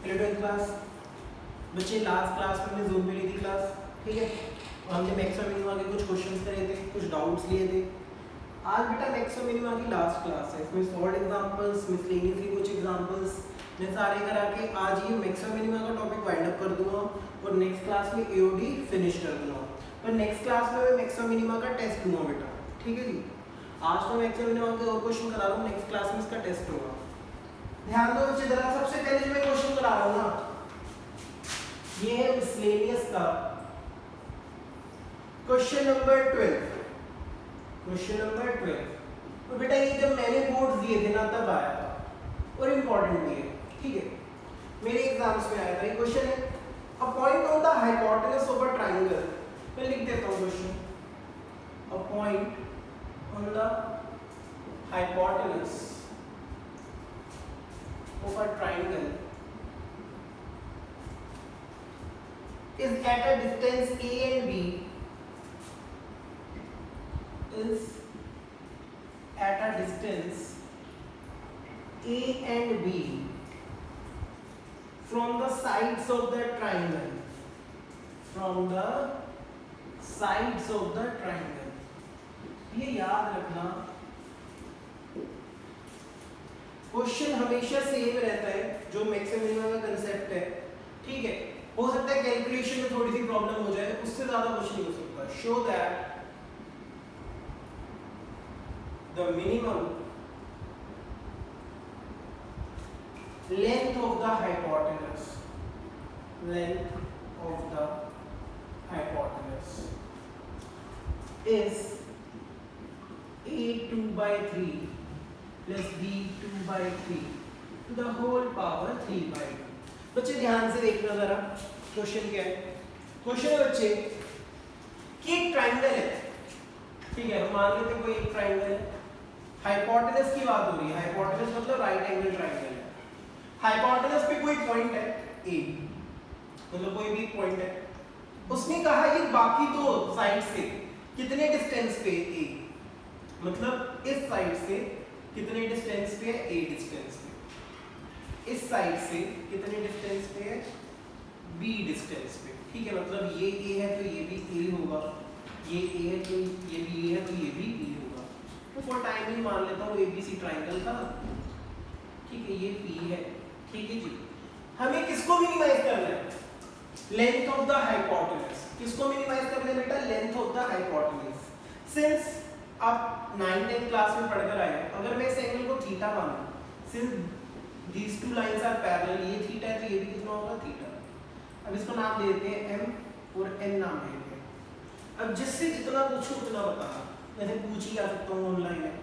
Hello 12th class बच्चे, last class में हमने जूम पे ली थी क्लास, ठीक है, और हमने मैक्सिमम मिनिमा के कुछ क्वेश्चंस करे थे, कुछ डाउट्स लिए थे। आज बेटा मैक्सिमम मिनिमा की लास्ट क्लास है, इसमें सॉल्ड एग्जांपल्स, मिसलेनियस के कुछ एग्जांपल्स मैं सारे करा के आज ये मैक्सिमम मिनिमा का टॉपिक वाइंड अप कर दूंगा और नेक्स्ट क्लास में एओडी फिनिश कर दूंगा। पर नेक्स्ट क्लास में मैं मैक्सिमम मिनिमा का टेस्ट लूंगा बेटा, ठीक है जी। आज तो मैक्सिमम मिनिमा के और क्वेश्चन करा रहा हूँ, नेक्स्ट क्लास में इसका टेस्ट होगा। ध्यान दो बच्चे जरा, सबसे पहले जो मैं क्वेश्चन करा रहा हूँ ना, ये है मिसलेनियस का क्वेश्चन नंबर 12। क्वेश्चन नंबर 12 तो बेटा ये जब मैंने बोर्ड्स दिए थे ना तब आया था और इम्पोर्टेंट भी है, ठीक है, मेरे एग्जाम्स में आया था ये क्वेश्चन है। A point on the hypotenuse of a triangle, मैं लिख देता हूँ question. A point on the hypotenuse of a triangle is at a distance a and b, is at a distance a and b from the sides of the triangle, from the sides of the triangle। ये याद रखना, question हमेशा same रहता है जो maximum minimum का concept है, ठीक है। हो सकता है कैलकुलेशन में थोड़ी सी प्रॉब्लम हो जाए, उससे ज्यादा कुछ नहीं हो सकता। Show that the minimum length of the hypotenuse, length of the hypotenuse is a2/3 plus b2/3 to the whole power 3/2। बच्चे ध्यान से देखना जरा, क्वेश्चन क्या है। क्वेश्चन है बच्चे कि एक ट्रायंगल है, ठीक है, हम मान लेते हैं कोई एक ट्रायंगल है, हाइपोटेनस की बात हो रही है, हाइपोटेनस मतलब राइट एंगल ट्रायंगल है। हाइपोटेनस पे कोई पॉइंट है a, मतलब कोई भी पॉइंट है, उसने कहा ये बाकी दो साइड से कितने डिस्टेंस पे a, मतलब इस साइड से कितने डिस्टेंस पे है, a डिस्टेंस पे, इस साइड से कितने डिस्टेंस पे है, b डिस्टेंस पे, ठीक है, मतलब ये a है तो ये भी a होगा, ये a है तो ये भी a है तो ये भी b होगा। तो फॉर टाइम ही मान लेता हूँ abc ट्रायंगल था, ठीक है, ये p है, ठीक है जी। हमें किसको मिनिमाइज करना है, लेंथ ऑफ द हाइपोटेनस। किसको मिनिमाइज करना है बेटा, length of the hypotenuse. Since आप 9th क्लास में पढ़कर आए, अगर मैं इस एंगल को थीटा मानूं, since these two lines are parallel, ये थीटा है तो ये भी कितना होगा, थीटा। अब इसको नाम दे देते हैं m और n नाम दे देते हैं। अब जिससे जितना पूछो उतना बताना, जैसे पूछ ही आ सकता हूँ ऑनलाइन में।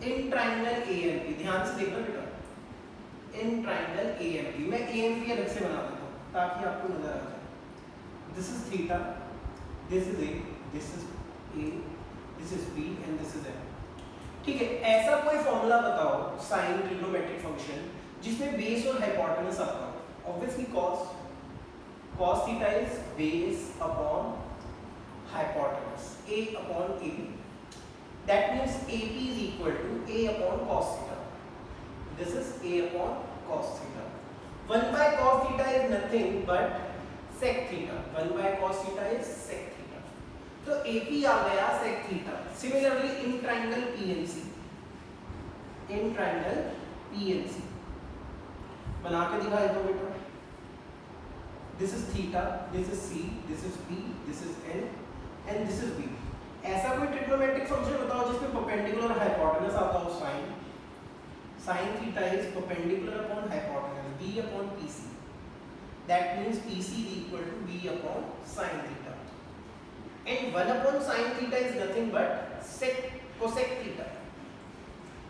इन ट्रायंगल AMP, ध्यान से देखना बेटा, इन ट्रायंगल AMP, मैं AMP अलग से बना देता हूँ ताकि आपको नजर आ जाए। This is theta, this is a, this is a, this is b and this is m, ठीक है। ऐसा कोई फॉर्मूला बताओ साइन ट्रिग्नोमेट्रिक फंक्शन जिसमें बेस और हाइपोटेनस आता हो। Obviously cos theta is base upon hypotenuse a upon ab, that means ab is equal to a upon cos theta, this is a upon cos theta. 1 by cos theta is nothing but sec theta, 1 by cos theta is sec theta, तो AP आ गया sec theta. Similarly in triangle PNC, in triangle PNC बना के दिखा देता हूं बेटा। This is theta, this is C, this is P, this is N and this is B। ऐसा कोई ट्रिग्नोमेट्रिक फंक्शन बताओ जिसमें परपेंडिकुलर हाइपोटेनस आता हो, sin theta is perpendicular upon hypotenuse B upon PC, that means PC is equal to B upon sin theta. And 1 upon sin theta is nothing but cosec theta,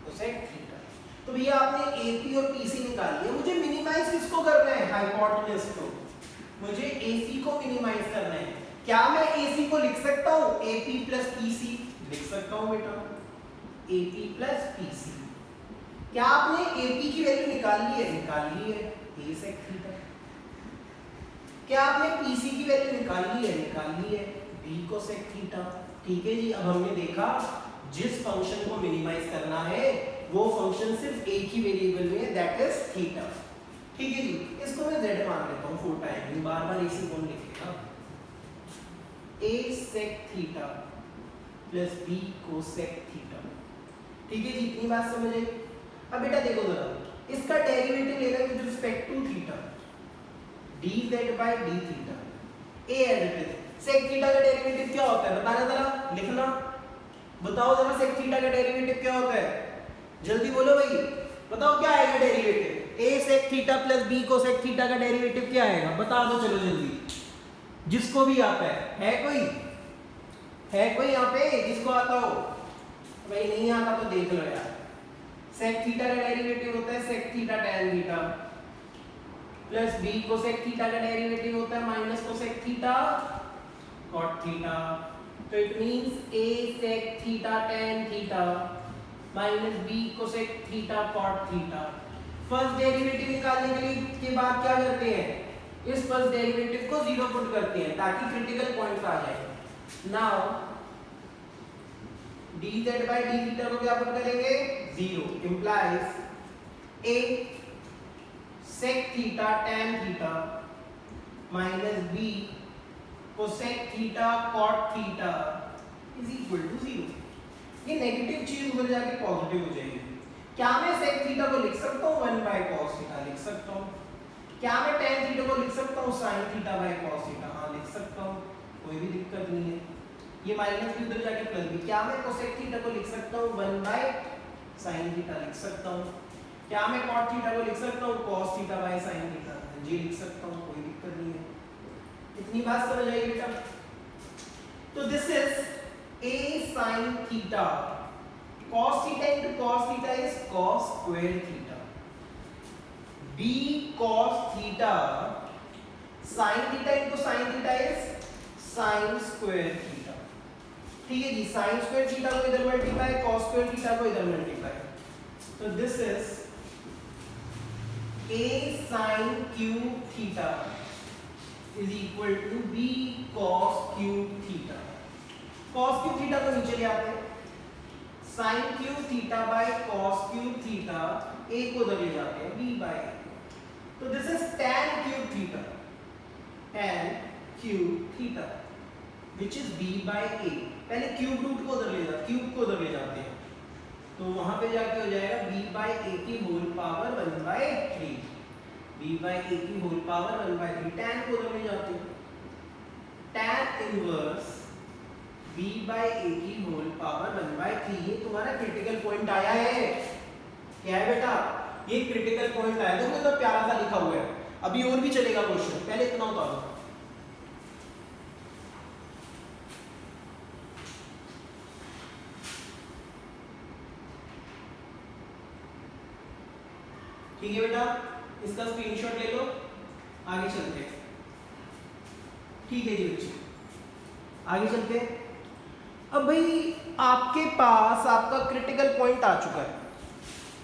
cosec theta। तो भैया आपने AP और PC निकाल लिया, मुझे minimise किसको करना है, हाइपोटेनस को। मुझे AC को मिनिमाइज करना है। क्या मैं AC को लिख सकता हूँ AP प्लस PC, लिख सकता हूँ बेटा, AP प्लस PC। क्या आपने AP की वैल्यू निकाल ली है, निकाल ली है, A sec थीटा। क्या आपने PC की वैल्यू निकाल ली है, निकाल ली है, b cosec थीटा, ठीक है जी। अब हमने देखा जिस फंक्शन को मिनिमाइज करना है वो फंक्शन सिर्फ एक ही वेरिएबल में है, दैट इज थीटा, ठीक है जी, इसको मैं z मान लेता हूँ फॉर टाइमिंग, बार बार इसी कौन लिखेगा, a sec theta plus b cosec theta. ठीक है जी, इतनी बात समझ आई। अब बेटा देखो जरा, इसका डेरिवेटिव लेना है with respect to theta, dz by d theta, a as it is. sec theta का डेरिवेटिव क्या होता है बताना जरा, लिखना बताओ जरा, sec थीटा का डेरिवेटिव क्या होता है, जल्दी बोलो भाई, बताओ क्या आएगा derivative, a sec theta plus b cosec theta का डेरिवेटिव क्या आएगा, बता दो चलो जल्दी, जिसको भी आता है कोई, है कोई यहाँ पे जिसको आता हो, भाई नहीं आता तो देख लो यार। sec थीटा का डेरिवेटिव होता है sec theta tan theta plus b cosec theta का डेरिवेटिव होता है minus cosec theta cot theta. तो it means a sec theta tan theta minus b cosec theta cot theta. First derivative निकालने के बाद क्या करते हैं, इस फर्स्ट डेरिवेटिव को जीरो पुट करते हैं ताकि क्रिटिकल पॉइंट आ जाए। Now dz by d theta को क्या पुट करेंगे, zero, implies a sec theta tan theta minus b cosec theta cot theta is equal to zero. ये नेगेटिव चीज उधर जाके पॉजिटिव हो जाएगी। क्या मैं sec थीटा को लिख सकता हूँ 1 by cos थीटा, लिख सकता हूँ। क्या मैं tan थीटा को लिख सकता हूँ sin theta by cos theta, हाँ लिख सकता हूँ, कोई भी दिक्कत नहीं है। ये माइनस भी उधर जाके प्लस भी। क्या मैं cosec थीटा को लिख सकता हूँ 1 by sin थीटा, लिख सकता हूँ। क्या मैं cot थीटा को लिख सकता हूँ cos theta by sin theta, जी लिख सकता हूँ, कोई दिक्कत नहीं है। इतनी बात समझ आई बेटा। तो this is a sin theta, cos theta into cos theta is cos square theta, b cos theta sin theta into sin theta is sin square theta। ठीक है जी, sin square theta को इधर मल्टीप्लाई, cos square theta को इधर multiply. तो this is a sin cube theta is equal to b cos cube theta। cos cube theta को नीचे ले आते हैं, sin cube theta by cos cube theta a को उधर ले जाते हैं b बाय a। तो this is tan cube theta, tan cube theta which is b bye a। पहले क्यूब रूट को उधर ले जाते, क्यूब को उधर ले जाते हैं, तो वहां पे जाके हो जाएगा b बाय a की whole power 1 by 3, b bye a की होल पावर 1 बाय 3। tan को उधर ले जाते हैं, tan inverse b by a की होल पावर 1 by 3। ये तुम्हारा क्रिटिकल पॉइंट आया है, क्या है बेटा, ये क्रिटिकल पॉइंट आया। देखो इतना प्यारा सा लिखा हुआ है, अभी और भी चलेगा क्वेश्चन, पहले इतना उतारो। ठीक है बेटा, इसका स्क्रीनशॉट ले लो, आगे चलते हैं। ठीक है जी बच्चे, आगे चलते हैं। अब भाई आपके पास आपका क्रिटिकल पॉइंट आ चुका है,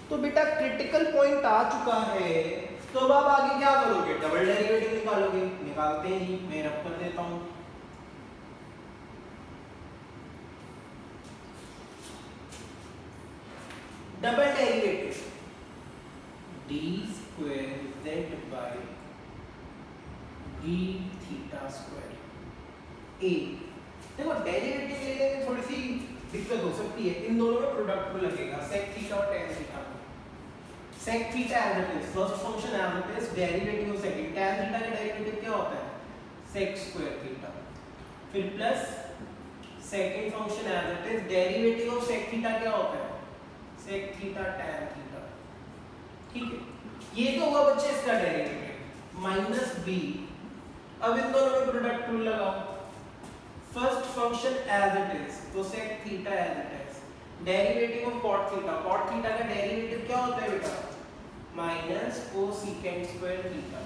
तो बेटा क्रिटिकल पॉइंट आ चुका है तो अब आप आगे क्या करोगे, डबल डेरिवेटिव निकालोगे। निकालते हैं जी, मैं रब कर देता हूं। Double derivative d square z by d theta square a। देखो डेरिवेटिव लेने में थोड़ी सी दिक्कत हो सकती है, इन दोनों में प्रोडक्ट को लगेगा sec थीटा और tan थीटा को। sec theta as it is first function as it is, derivative of sec tan theta का डेरिवेटिव क्या होता है sec स्क्वायर थीटा, फिर plus second function as it is, derivative of sec theta क्या होता है sec theta tan theta. ठीक है, ये तो हुआ बच्चे इसका डेरिवेटिव माइनस b। अब इन दोनों में प्रोडक्ट रूल लगाओ, first function as it is cosec theta as it is, derivative of cot theta, cot theta का डेरिवेटिव क्या होता है बेटा minus cosecant square theta,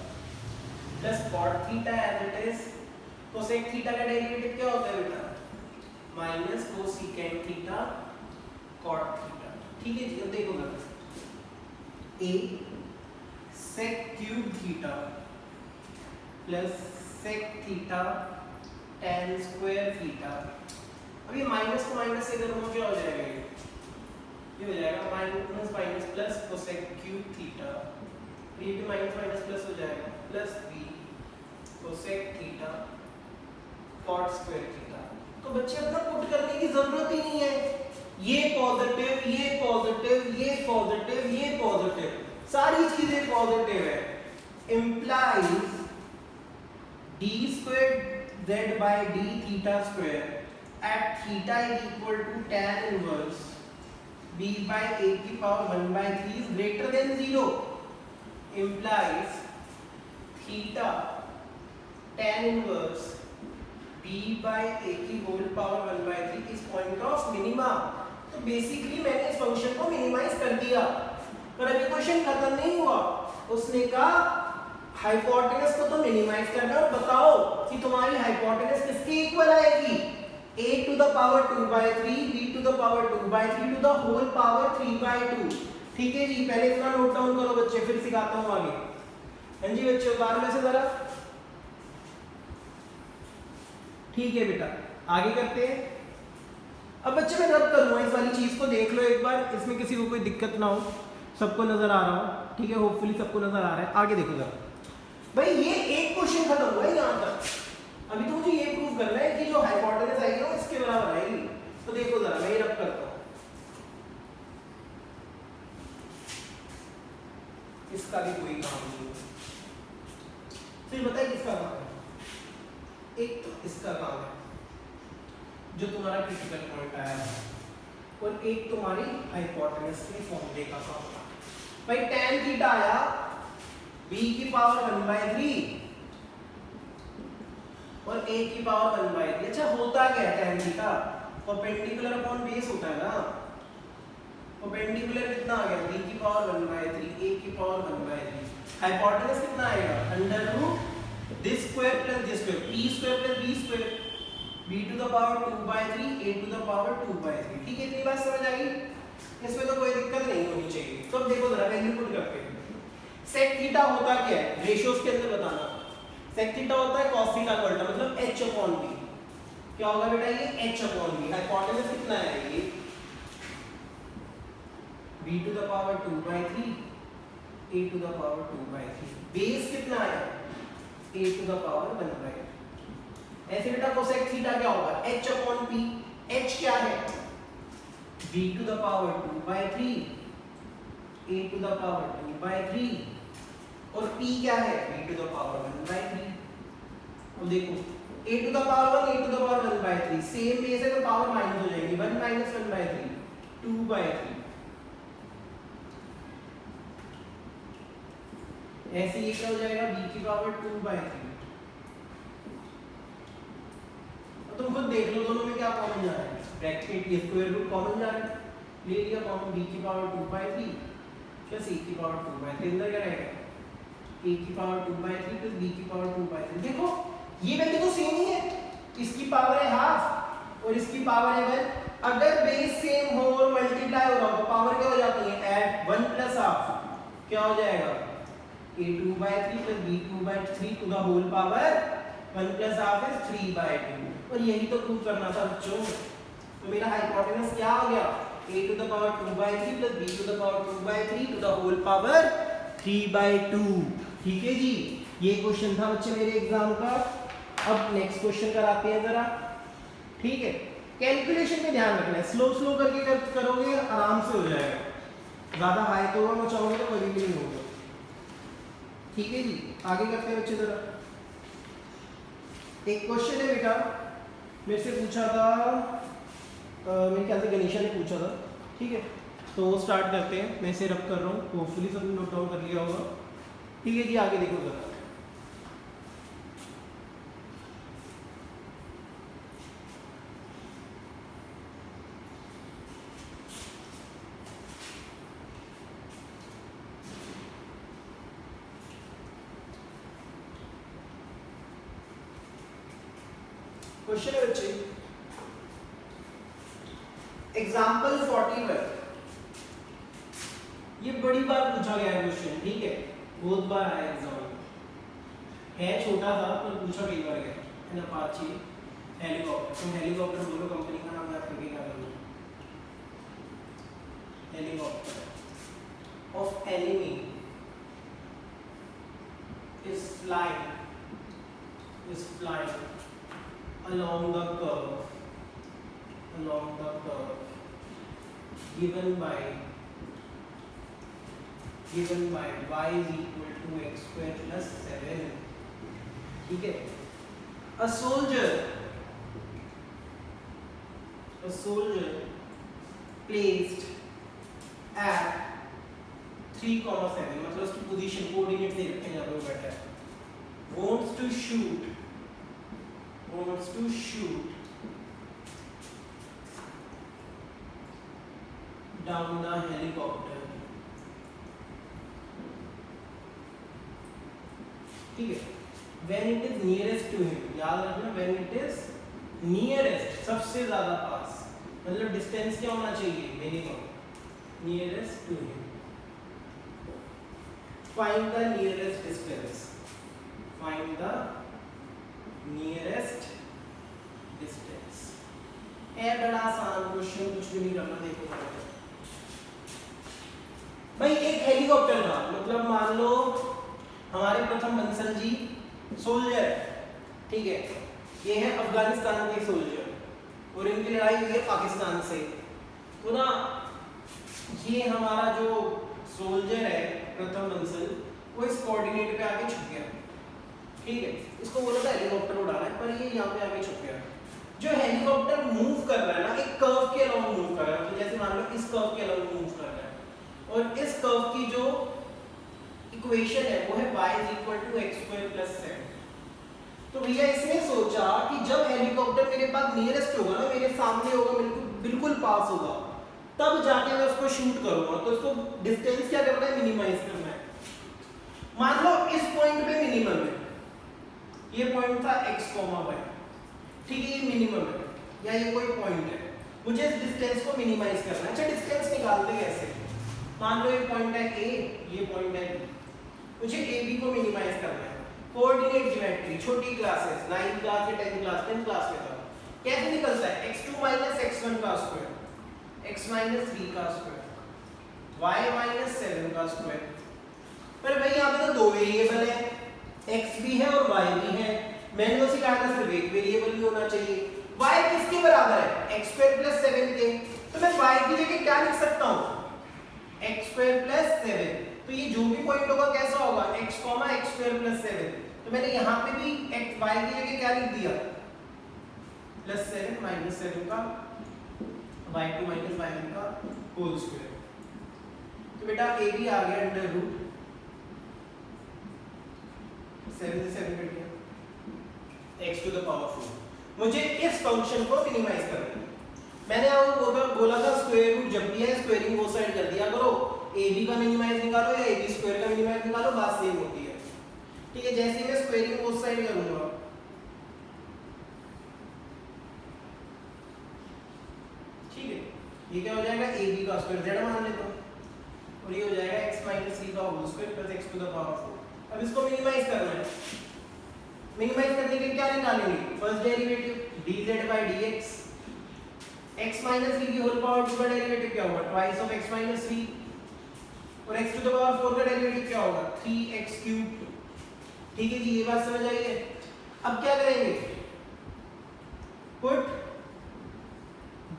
plus cot theta as it is, cosec theta का derivative क्या होता है बेटा minus cosecant theta cot theta. ठीक है जी, अब देखो जरा, a sec cube theta plus sec theta tan square theta. अब ये माइनस को माइनस से करूंगा क्या हो जाएगा, ये हो जाएगा minus minus plus cosec cube theta ये भी माइनस माइनस प्लस हो जाएगा, plus B cosec theta cot square theta. तो बच्चे अपना पुट करने की जरूरत ही नहीं है, ये पॉजिटिव, ये पॉजिटिव, ये पॉजिटिव, ये पॉजिटिव, सारी चीजें पॉजिटिव है, implies d squared z by d theta square at theta is equal to tan inverse b by a की power 1 by 3 is greater than 0, implies theta tan inverse b by a की whole power 1 by 3 is point of minima। तो basically मैंने इस function को minimise कर दिया, पर अभी क्वेश्चन खत्म नहीं हुआ। उसने कहा हाइपोटेनस को तो मिनिमाइज करना और बताओ कि तुम्हारी हाइपोटेनस किसके इक्वल आएगी, a to the power 2 by 3 b to the power 2 by 3 to the whole power 3 by 2। ठीक है जी, पहले इतना नोट डाउन करो बच्चे, फिर सिखाता हूं आगे। हाँ जी बच्चों, बार में से जरा, ठीक है बेटा आगे करते हैं। अब बच्चे मैं रब करूंगा इस वाली चीज को, देख लो एक बार, इसमें किसी को कोई दिक्कत ना हो, सबको नजर आ रहा हो, ठीक है, होपफुली सबको नजर आ रहा है। आगे देखो जरा भाई, ये एक क्वेश्चन खत्म हुआ है यहाँ तक, अभी तो मुझे ये प्रूव करना है कि जो हाइपोटेनस आएगी वो इसके बराबर आएगी। तो देखो जरा, मैं ये रब करता हूँ, इसका भी कोई काम नहीं है, फिर बताइए किसका काम है, एक तो इसका काम है जो तुम्हारा क्रिटिकल पॉइंट आया है, और एक तुम्हारी हाइपोटेनस के फॉर्मूले का काम है। भाई tan थीटा आया b की पावर 1 by 3 और a की पावर 1 by 3। अच्छा होता क्या है tan theta, perpendicular upon base होता है ना, परपेंडिकुलर कितना आ गया, b की पावर 1 by 3 a की पावर 1 by 3, हाइपोटेनस कितना आएगा, under root this square plus this square, p square plus b square, b to the power 2 by 3 a to the power 2 by 3। ठीक है, इतनी बात समझ आ गई, इसमें तो कोई दिक्कत नहीं होनी चाहिए। तो अब देखो जरा वैल्यू पुट करते हैं। सेक थीटा होता क्या है, रेशियोज के अंदर बताना, सेक थीटा होता है cos थीटा का उल्टा, मतलब h अपॉन b। क्या होगा बेटा, ये h अपॉन b, हाइपोटेनस कितना है ये b to the power 2 by 3 a to the power 2 by 3, base कितना आया a to the power 1 by 3। ऐसे बेटा कोसेक थीटा क्या होगा, h अपॉन p, h क्या है b to the power 2 by 3 a to the power 2 by 3 और p क्या है b to the power 1 by 3। अब देखो a to the power 1 a to the power 1 by 3, same base है तो power minus हो जाएगी, 1 minus 1 by 3 2 by 3। ऐसे ये क्या हो जाएगा, b की पावर 2 by 3। तुम खुद देख लो दोनों में क्या कॉमन जा रहा है, ब्रैकेट ये स्क्वायर रूट कॉमन जा रहा है, ले लिया कॉमन, b की पावर 2 by 3 प्लस a की पावर 2 by 3, अंदर क्या रहेगा a की पावर 2 by 3 प्लस b की पावर 2 by 3। देखो ये वैल्यू तो सेम ही है, इसकी पावर है हाफ और इसकी पावर है 1। अगर बेस सेम हो और मल्टीप्लाई हो रहा हो तो पावर क्या हो जाती है, ऐड 1 प्लस हाफ, क्या हो जाएगा a 2 by 3 plus b 2 by 3 to the whole power 1 plus half is 3 by 2। और यही तो प्रूव करना था बच्चों। तो मेरा हाइपोटेनस क्या हो गया, a to the power 2 by 3 plus b to the power 2 by 3 to the whole power 3 by 2। ठीक है जी, ये क्वेश्चन था बच्चे मेरे एग्जाम का। अब नेक्स्ट क्वेश्चन कराते हैं जरा, ठीक है। कैलकुलेशन में ध्यान रखना है, स्लो स्लो करके करोगे आराम से हो जाएगा, ज्यादा हाई तो होगा मचाओगे तो कभी भी नहीं होगा। ठीक है जी, आगे करते हैं बच्चे जरा। एक क्वेश्चन है बेटा, मेरे से पूछा था, मेरे ख्याल से गणेशा ने पूछा था, ठीक है। तो वो स्टार्ट करते हैं, मैं इसे रब कर रहा हूँ, होपफुली सबने नोट डाउन कर लिया होगा। ठीक है जी, आगे देखो जरा। क्वेश्चन है बच्चे, एग्जाम्पल 41। ये बड़ी बार पूछा गया है क्वेश्चन, ठीक है, बहुत बार आया एग्जाम में, है छोटा था पर पूछा कई बार गया है। अपाचे हेलीकॉप्टर, तुम हेलीकॉप्टर बोलो, कंपनी का नाम याद करके क्या करोगे, helicopter of enemy flying along the curve given by y is equal to x square plus 7. ठीक है. A soldier placed at 3,7 मतलब उसकी पोजीशन कोऑर्डिनेट दे रखे हैं यहाँ पे वो बैठा है. wants to shoot down the helicopter. ठीक है. when it is nearest to him, याद रखना when it is nearest सबसे ज्यादा पास मतलब डिस्टेंस क्या होना चाहिए minimum nearest to him. find the nearest distance है बड़ा आसान क्वेश्चन, कुछ भी नहीं करना. देखो भाई एक हेलीकॉप्टर था मतलब मान लो हमारे प्रथम बंसल जी सोल्जर है. ठीक है. ये है अफगानिस्तान के सोल्जर और इनकी लड़ाई हुई है पाकिस्तान से. तो ना ये हमारा जो सोल्जर है प्रथम बंसल वो इस कोऑर्डिनेट पे आके छुप गया. ठीक है. इसको बोला था हेलीकॉप्टर उड़ाना है पर ये यहाँ पे आके छुप गया. जो हेलीकॉप्टर मूव कर रहा है ना एक कर्व के अलोंग मूव कर रहा है. तो जैसे मान लो इस कर्व के अलोंग मूव कर रहा है और इस कर्व की जो इक्वेशन है वो है y = x² + 7. तो भैया इसने सोचा कि जब हेलीकॉप्टर मेरे पास नियरेस्ट होगा ना मेरे सामने होगा बिल्कुल पास होगा तब जाके मैं उसको शूट करूंगा. तो उसको डिस्टेंस क्या करना है मिनिमाइज करना है. मान लो इस पॉइंट पे मिनिमम है. ये पॉइंट था x, y. ठीक है. ये मिनिमम है या ये कोई पॉइंट है. मुझे इस डिस्टेंस को मिनिमाइज करना है. अच्छा डिस्टेंस निकालते कैसे. मान लो ये पॉइंट है a, ये पॉइंट है b. मुझे ab को मिनिमाइज करना है. कोऑर्डिनेट ज्योमेट्री छोटी क्लासेस 9th क्लास या 10th क्लास 10th क्लास में था. कैसे निकलता है x2 - x1 का स्क्वायर x - 3 का स्क्वायर y - 7 का स्क्वायर. पर भाई यहाँ पे तो दो वेरिएबल है x भी है और y भी है. मैंने तो सिखाया था सिर्फ एक वेरिएबल भी होना चाहिए. y किसके बराबर है x² + 7 के. तो मैं y की जगह क्या लिख सकता हूँ x² + 7. तो ये जो भी पॉइंट होगा कैसा होगा x, x² + 7. तो मैंने यहाँ पे भी x y की जगह क्या लिख दिया +7 - 7 का y2 - y1 का होल स्क्वायर. तो बेटा a भी आ गया √7 से 7 कट गया x⁴. मुझे इस फंक्शन को मिनिमाइज करना है. मैंने आपको बोला था स्क्वायर रूट जब भी है स्क्वायरिंग वो साइड कर दिया करो. ab का मिनिमाइज निकालो या ab² का मिनिमाइज निकालो बात सेम होती है. ठीक है. जैसे मैं स्क्वायरिंग वो साइड करूंगा ठीक है. ये क्या हो जाएगा ab का स्क्वायर z मान लेता हूं और ये हो जाएगा x - 3 का होल स्क्वायर + x⁴. अब इसको मिनिमाइज करना है. मिनिमाइज करने के लिए क्या निकालेंगे फर्स्ट डेरिवेटिव dz/dx. x - 3 की होल पावर 2 का डेरिवेटिव क्या होगा ट्वाइस ऑफ x - 3 और x⁴ का डेरिवेटिव क्या होगा 3x³. ठीक है जी. ये बात समझ आई है. अब क्या करेंगे पुट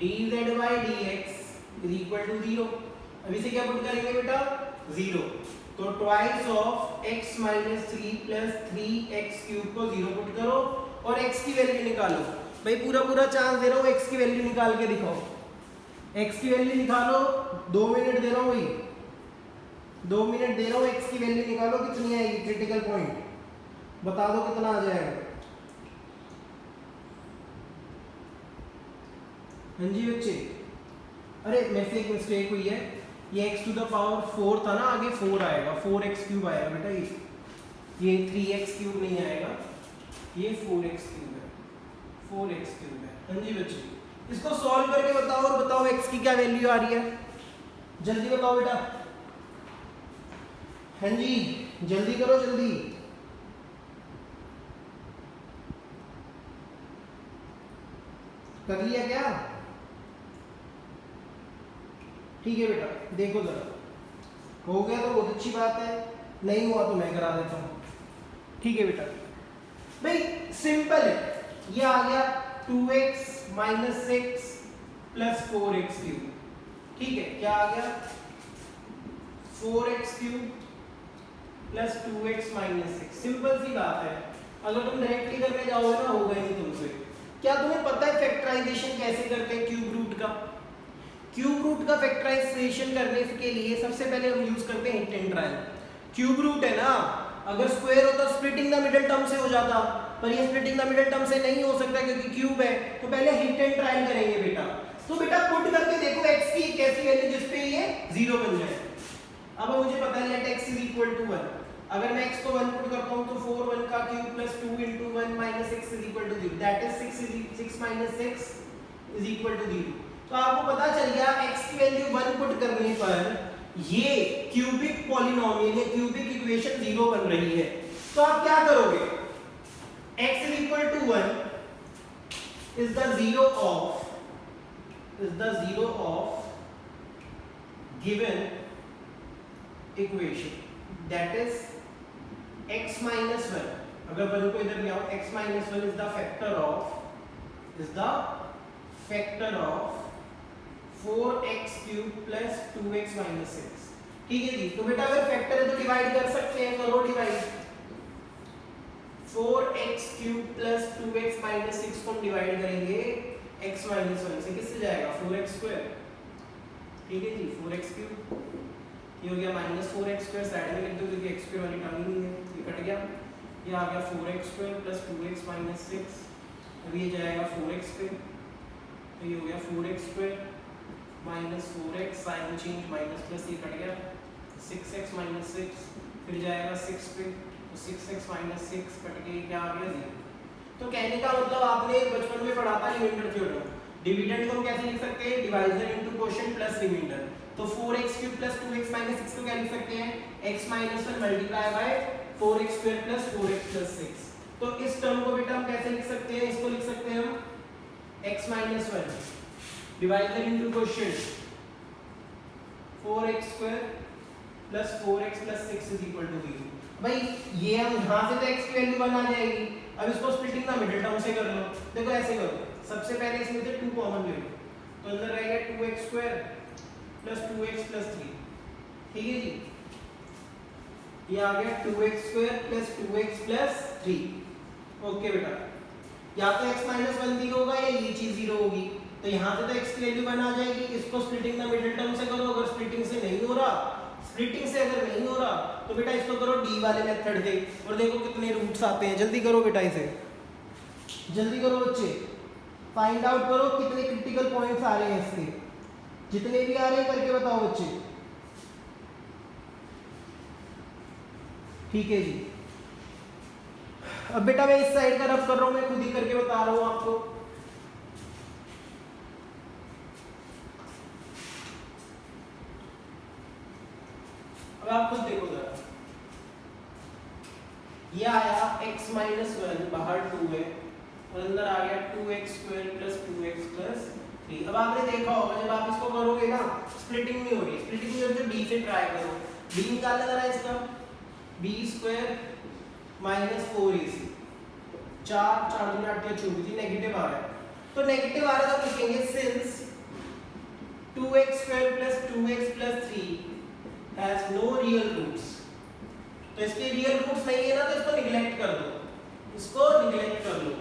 dz/dx = 0. अब इसे क्या पुट करेंगे बेटा 0. तो ट्वाइस ऑफ x - 3 + 3x³ को 0 पुट करो और x की वैल्यू निकालो. भाई पूरा चांस दे रहा हूँ x की वैल्यू निकाल के दिखाओ. x की वैल्यू निकालो. 2 मिनट दे रहा हूँ भाई 2 मिनट दे रहा हूँ. x की वैल्यू निकालो कितनी आएगी क्रिटिकल पॉइंट बता दो कितना आ जाएगा. हाँ जी बच्चे. अरे मेरे से एक मिस्टेक हुई है. ये x⁴ था ना आगे 4 आएगा 4x³ आएगा बेटा. ये 3x³ नहीं आएगा ये 4x³ है 4x³ है. हाँ जी बच्चे. इसको सॉल्व करके बताओ और बताओ x की क्या वैल्यू आ रही है. जल्दी बताओ बेटा. हाँ जी जल्दी करो जल्दी. कर लिया क्या. ठीक है बेटा देखो जरा हो गया तो बहुत अच्छी बात है. नहीं हुआ तो मैं करा देता हूँ. ठीक है बेटा, भाई सिंपल है, ये आ गया 2x minus 6 plus 4x cube, ठीक है, क्या आ गया 4x cube plus 2x minus 6, simple सी बात है। अगर तुम डायरेक्टली करने जाओगे ना होगा ही नहीं तुमसे। क्या तुम्हें पता है फैक्टराइजेशन कैसे करते हैं क्यूब रूट का? क्यूब रूट का फैक्टराइजेशन करने के लिए सबसे पहले हम यूज करते हैं hit and trial. Cube root है ना, अगर स्क्वायर होता स्प्लिटिंग द मिडिल टर्म से हो जाता, पर ये स्प्लिटिंग द मिडिल टर्म से नहीं हो सकता क्योंकि क्यूब है, तो पहले हिट एंड ट्रायल करेंगे बेटा। तो बेटा पुट करके देखो x की एक ऐसी वैल्यू जिस पे ये 0 बन जाए। अब मुझे पता है let x is equal to 1, अगर मैं x को 1 पुट करता हूं तो 4 1 का cube plus 2 into 1 minus 6 is equal to 0, that is 6 minus 6 is equal to 0। तो आपको पता चल गया x की वैल्यू 1 पुट करने पर ये क्यूबिक पॉलिनोमियल या क्यूबिक इक्वेशन 0 बन रही है। तो आप क्या करोगे, x is equal to 1 is the zero of given equation, that is x minus 1, अगर 1 को इधर ले आओ, x minus 1 is the factor of 4x cube plus 2x minus 6, ठीक है जी। तो बेटा अगर फैक्टर है तो डिवाइड कर सकते हैं, करो divide. 4x cube plus 2x minus 6 को हम डिवाइड करेंगे x minus 1 से, किससे जाएगा 4x square, ठीक है जी, 4x cube ये हो गया माइनस 4x स्क्वायर, साइड में लिख दो क्योंकि x स्क्वायर वाली टर्म ही नहीं है, ये कट गया, ये आ गया 4x square plus 2x minus 6, अब ये जाएगा 4x स्क्वायर, तो ये हो गया 4x square minus 4x, sign change minus plus, ये कट गया 6x माइनस 6, फिर जाएगा 6 पे, तो 6x माइनस 6 कट के क्या आ गया 0। तो कहने का मतलब आपने बचपन में पढ़ा था रिमाइंडर थ्योरम, डिविडेंड को हम कैसे लिख सकते हैं, divisor into quotient plus remainder. तो 4x cube plus 2x minus 6 को क्या लिख सकते हैं, x माइनस 1 multiply by 4x square plus 4x plus 6। तो इस टर्म को बेटा हम कैसे लिख सकते हैं, इसको लिख सकते हैं हम x माइनस 1 divisor into quotient 4x square plus 4x plus 6 is equal to 0। भाई ये हम यहां से तो x की वैल्यू 1 आ जाएगी, अब इसको स्प्लिटिंग द मिडिल टर्म से कर लो। देखो ऐसे करो, सबसे पहले इसमें से 2 कॉमन ले लो, तो अंदर रहेगा 2x square plus 2x plus 3, ठीक है जी, ये आ गया 2x square plus 2x plus 3। Okay बेटा, या तो x माइनस 1 0 होगा या ये चीज 0 होगी, तो यहाँ से तो x की वैल्यू 1 आ जाएगी, इसको स्प्लिटिंग द मिडिल टर्म से करो, अगर स्प्लिटिंग से नहीं हो रहा, स्प्लिटिंग से अगर नहीं हो रहा तो बेटा इसको करो d वाले मेथड से, और देखो कितने रूट्स आते हैं, जल्दी करो बेटा, इसे जल्दी करो बच्चे, फाइंड आउट करो कितने क्रिटिकल पॉइंट्स आ रहे हैं इसके, जितने भी आ रहे हैं करके बताओ बच्चे, ठीक है जी। अब बेटा मैं इस साइड का रफ कर रहा हूं, मैं खुद ही करके बता रहा हूं आपको। अब आप खुद देखो जरा, ये आया x माइनस 1 बाहर 2 है और अंदर आ गया 2x square plus 2x plus 3। अब आपने देखा होगा जब आप इसको करोगे ना स्प्लिटिंग नहीं हो रही, स्प्लिटिंग नहीं हो रही तो d से ट्राई करो, d निकालना जरा इसका, b स्क्वायर माइनस 4ac, 4 4 दूनी 8 24, नेगेटिव आ रहा है, तो नेगेटिव आ रहा है तो लिखेंगे since 2x square plus 2x plus 3 has no real roots, तो इसके रियल रूट्स नहीं है ना तो इसको निगलेक्ट कर दो, इसको निगलेक्ट कर लो,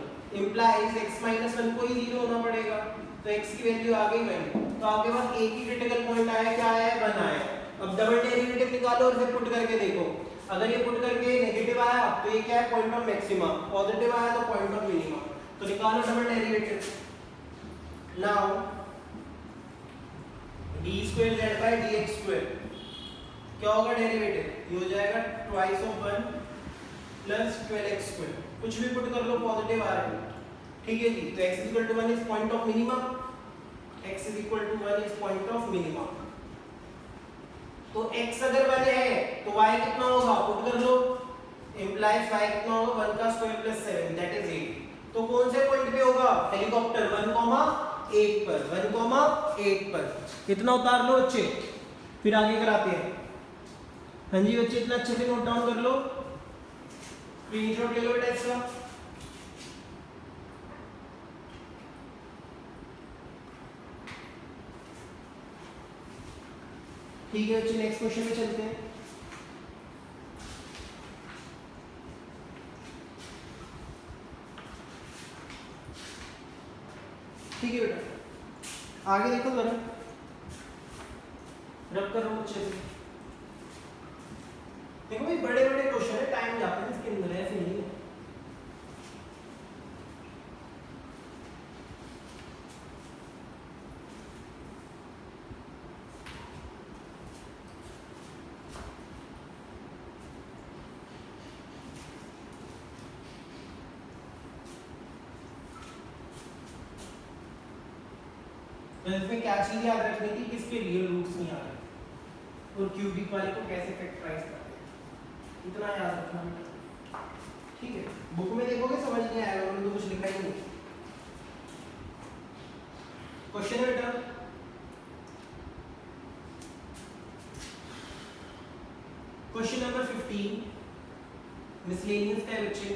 इंप्लाइज x माइनस 1 को ही 0 होना पड़ेगा, तो x की वैल्यू आ गई 1, तो आपके पास एक ही क्रिटिकल पॉइंट आया, क्या आया 1 आया। अब डबल डेरिवेटिव निकालो और इसे पुट करके देखो, अगर ये पुट करके नेगेटिव आया तो ये क्या है पॉइंट ऑफ मैक्सिमा, पॉजिटिव आया तो पॉइंट ऑफ मिनिमा, तो निकालो डबल डेरिवेटिव। नाउ d2z/dx2 क्या होगा डेरिवेटिव, ये हो जाएगा ट्वाइस ऑफ 1 प्लस 12x2, कुछ भी पुट कर लो पॉजिटिव आ रहा है, ठीक है जी। तो x equal to 1 is point of minima, x is equal to 1 is point of minima, तो x अगर 1 है तो y कितना होगा पुट कर लो, इंप्लाइज y कितना होगा 1 का स्क्वायर प्लस 7 दैट इज 8। तो कौन से पॉइंट पे होगा, हेलीकॉप्टर 1,8 पर, 1,8 पर इतना उतार लो बच्चे, फिर आगे कराते हैं। हाँ जी बच्चे इतना अच्छे से नोट डाउन कर लो, स्क्रीनशॉट ले लो बेटा इसका। ठीक है बच्चे, नेक्स्ट क्वेश्चन में चलते हैं। ठीक है बेटा, आगे देखो जरा, रब कर रहा हूँ अच्छे से। देखो भाई बड़े बड़े क्वेश्चन है, टाइम जाता है इसके अंदर, ऐसे नहीं है। तो इसमें क्या चीज याद रखनी थी, किसके रियल रूट्स नहीं आ रहे और क्यूबिक वाले को कैसे फैक्टराइज करते हैं, इतना याद रखना बेटा। ठीक है, बुक में देखोगे समझ नहीं आएगा, उन्होंने तो कुछ लिखा ही नहीं। क्वेश्चन बेटा, क्वेश्चन नंबर 15 मिसलेनियस का है बच्चे।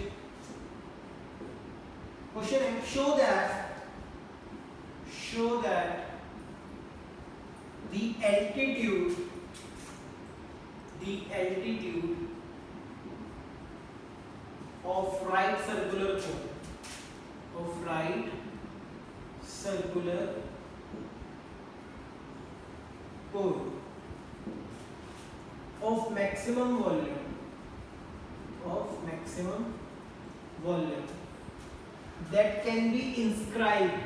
क्वेश्चन है show that the altitude of right circular cone of maximum volume that can be inscribed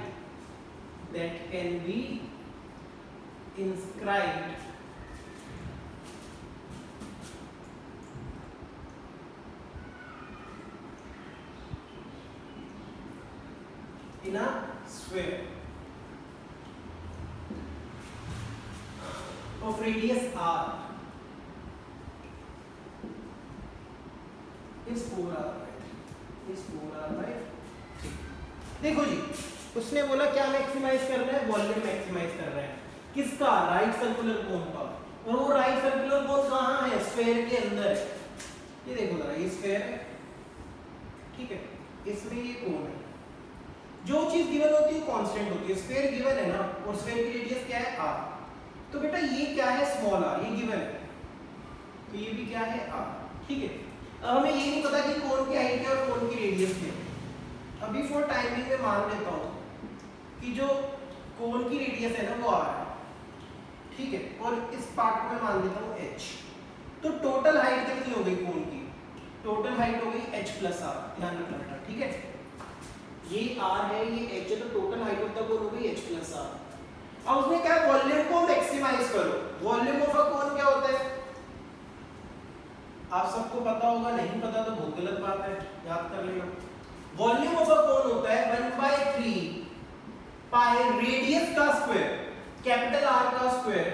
in a sphere of radius r is 4r by 3। देखो जी, उसने बोला क्या मैक्सिमाइज करना है, वॉल्यूम मैक्सिमाइज कर रहा है, किसका, राइट सर्कुलर कोन का। और वो राइट सर्कुलर कोन कहाँ है, स्फीयर के अंदर है। ये देखो जरा, ये स्फीयर है, ठीक है, इसमें ये कोन है। जो चीज गिवन होती है कांस्टेंट होती है, स्फीयर गिवन है ना, और स्फीयर की रेडियस क्या है r। तो बेटा ये क्या है, स्मॉल r, ये गिवन है, तो ये भी क्या है r। ठीक है, अब हमें ये नहीं पता कि कोन की हाइट क्या है और कोन की रेडियस क्या है। अभी फॉर टाइमिंग में मान लेता हूँ कि जो कोन की रेडियस है ना वो r है, ठीक है, और इस पार्ट को मैं मान लेता हूँ h। तो टोटल हाइट कितनी हो गई कोन की, टोटल हाइट हो गई h प्लस r, ध्यान रखना बेटा। ठीक है, ये r है, ये h है, तो total height of the cone हो गई h प्लस r। अब उसने क्या, वॉल्यूम को मैक्सिमाइज करो। वॉल्यूम ऑफ अ कोन क्या होता है, आप सबको पता होगा, नहीं पता तो बहुत गलत बात है, याद कर लेना। वॉल्यूम ऑफ अ कोन होता है 1/3 पाई रेडियस का स्क्वायर, कैपिटल R का स्क्वायर,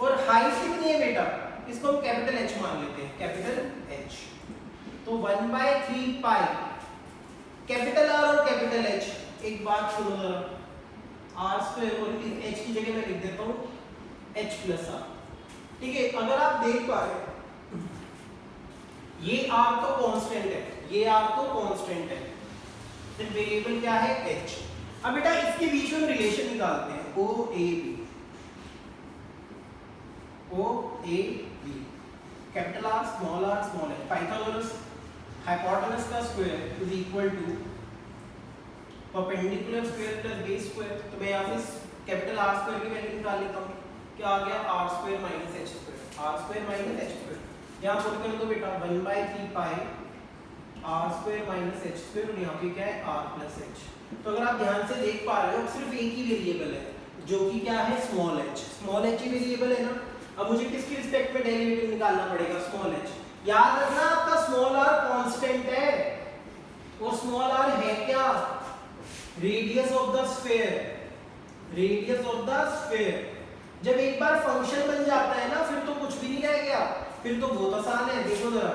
और हाइट कितनी है बेटा, इसको हम कैपिटल H मान लेते हैं, कैपिटल H। तो 1/3 पाई कैपिटल R और कैपिटल H। एक बात सुनो जरा, R स्क्वायर और H की जगह मैं लिख देता हूँ H प्लस R। ठीक है, अगर आप देख पा रहे ये R तो कांस्टेंट है, ये R तो कांस्टेंट है, तो वेरिएबल क्या है H। अब बेटा इसके बीच में हम रिलेशन निकालते हैं, OAB, capital R small h। Pythagoras hypotenuse का square is equal to perpendicular square plus base square. तो मैं यहाँ पे कैपिटल R स्क्वायर की वैल्यू निकाल लेता हूँ, क्या आ गया, R square minus H square, R square minus H square. यहाँ पुट कर दो बेटा 1/3 pi R square minus H square, और यहाँ पे क्या है R प्लस H। तो अगर आप ध्यान से देख पा रहे हो, सिर्फ एक ही वेरिएबल है जो कि क्या है, स्मॉल h ही वेरिएबल है ना। अब मुझे किसकी रिस्पेक्ट में डेरिवेटिव निकालना पड़ेगा, स्मॉल h। याद रखना आपका स्मॉल r कांस्टेंट है, और स्मॉल r है क्या, रेडियस ऑफ द स्फीयर। जब एक बार फंक्शन बन जाता है ना, फिर तो कुछ भी नहीं रह गया, फिर तो बहुत आसान है। देखो जरा,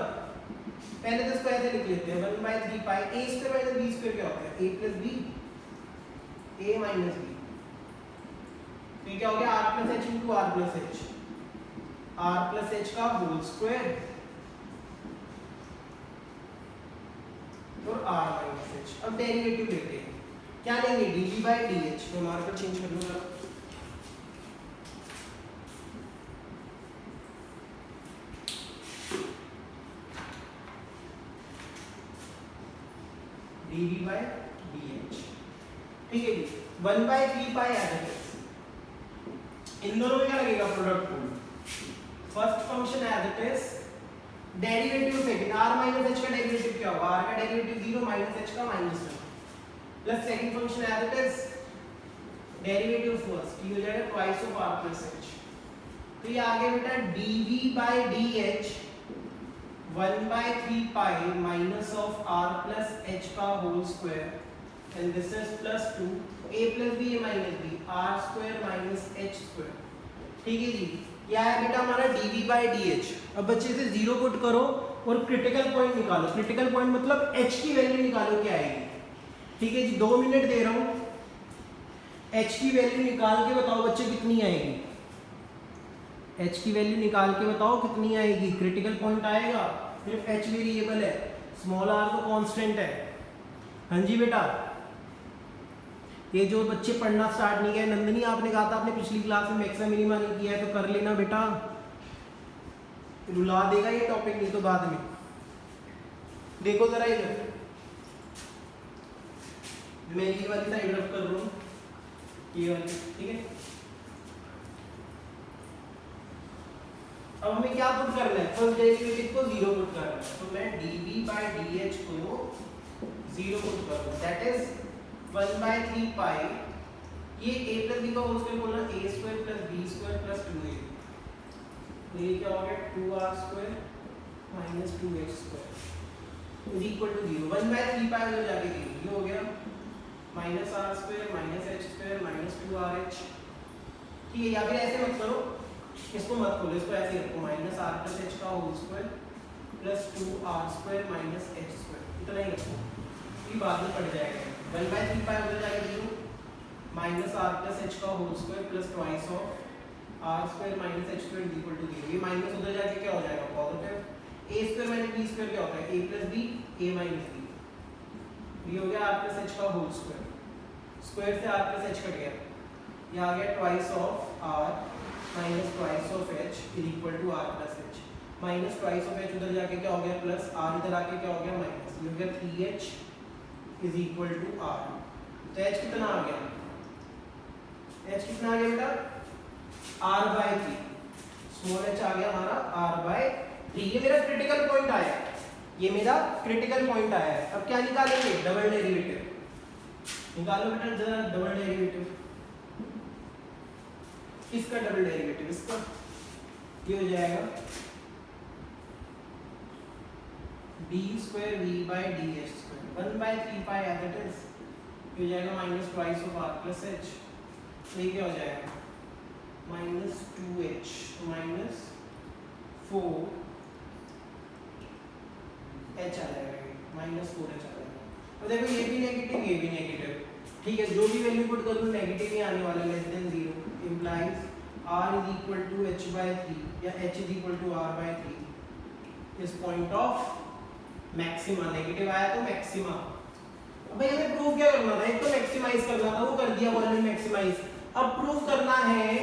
पहले तो इसको ऐसे लिख लेते हैं, 1/3 pi a square minus b square क्या होता है, a plus b, a minus b। तो क्या हो गया, r plus h into r plus h, r plus h का whole square R minus H. अब डेरिवेटिव लेते हैं, क्या लेंगे, डी बाई डी एच। तो मार्कर चेंज कर लूंगा, डी बाई डी एच। ठीक है जी, 1/3 पाई एज इन दोनों में क्या लगेगा, product rule. First function as it is, derivative second, r minus h का डेरिवेटिव क्या होगा, r का डेरिवेटिव 0 माइनस h का -1 plus second function as it is, derivative first, ये हो जाएगा twice of r plus h। तो ये आ गया बेटा dv by dh 1/3 pi minus of r plus h का whole square, and this is plus 2 a plus b a minus b r square minus h square. ठीक है जी, यह है बेटा हमारा dv बाई dh। अब बच्चे से जीरो पुट करो और क्रिटिकल पॉइंट निकालो। क्रिटिकल पॉइंट मतलब h की वैल्यू निकालो क्या आएगी। ठीक है जी, 2 मिनट दे रहा हूं, h की वैल्यू निकाल के बताओ बच्चे कितनी आएगी, h की वैल्यू निकाल के बताओ कितनी आएगी। क्रिटिकल पॉइंट आएगा, सिर्फ h वेरिएबल है, स्मॉल r तो कांस्टेंट है। हाँ जी बेटा, ये जो बच्चे पढ़ना स्टार्ट नहीं किया, नंदनी आपने कहा था आपने पिछली क्लास में मैक्सिमम मिनिमा नहीं किया है, तो कर लेना बेटा, रुला देगा ये टॉपिक, नहीं तो बाद में। देखो जरा इधर, मैं ये वाली साइड रफ कर रहा हूँ, ये वाली, ठीक है। अब हमें क्या पुट करना है, फर्स्ट डेरिवेटिव को 0 पुट करना है, तो मैं dv बाय dh को 0 पुट करूँ, दैट इज 1/3 पाई, ये a प्लस b का होल स्क्वायर बोलना, a square plus b square plus 2a, तो ये क्या हो गया 2r square minus 2h square is equal to 0। 1/3 pi उधर जाके 0, ये हो गया minus r square minus h square minus 2rh। ठीक है, या फिर ऐसे मत करो, इसको मत खोलो, इसको ऐसे रखो, माइनस r प्लस h का whole square plus 2r square minus h square, इतना ही रखो, ये बाद में पड़ जाएगा। 1/3 पाई उधर जाके 0 माइनस r प्लस h का whole square plus twice of r square minus h square is equal to 0। ये माइनस उधर जाके क्या हो जाएगा, positive. a square minus b square क्या होता है, a plus b a minus b, ये हो गया r प्लस h का होल स्क्वायर, स्क्वायर से r प्लस h कट गया, ये आ गया twice of r minus twice of h is equal to r plus h, minus twice of h उधर जाके क्या हो गया प्लस, r इधर आके क्या हो गया माइनस, ये हो गया 3h is equal to r। तो h कितना आ गया, h कितना आ गया बेटा, r/3, स्मॉल h आ गया हमारा r/3। ये मेरा क्रिटिकल पॉइंट आया, ये मेरा क्रिटिकल पॉइंट आया है। अब क्या निकालेंगे, डबल डेरिवेटिव निकालो बेटा जरा, डबल डेरिवेटिव, इसका डबल डेरिवेटिव, इसका, ये हो जाएगा d square v by dh square 1/3 pi as it is, ये हो जाएगा minus twice of r plus h, तो ये क्या हो जाएगा माइनस 2h माइनस 4h आ जाएगा, माइनस 4h आ जाएगा। अब देखो ये भी नेगेटिव, ये भी नेगेटिव, ठीक है, जो भी वैल्यू पुट करूँ नेगेटिव ही आने वाला, less than 0 implies r is equal to h/3 या h is equal to r/3 इस पॉइंट ऑफ मैक्सिमा। नेगेटिव आया तो मैक्सिमा। अब भाई हमें प्रूव क्या करना था, एक तो मैक्सिमाइज करना था, वो कर दिया वॉल्यूम मैक्सिमाइज। अब प्रूव करना है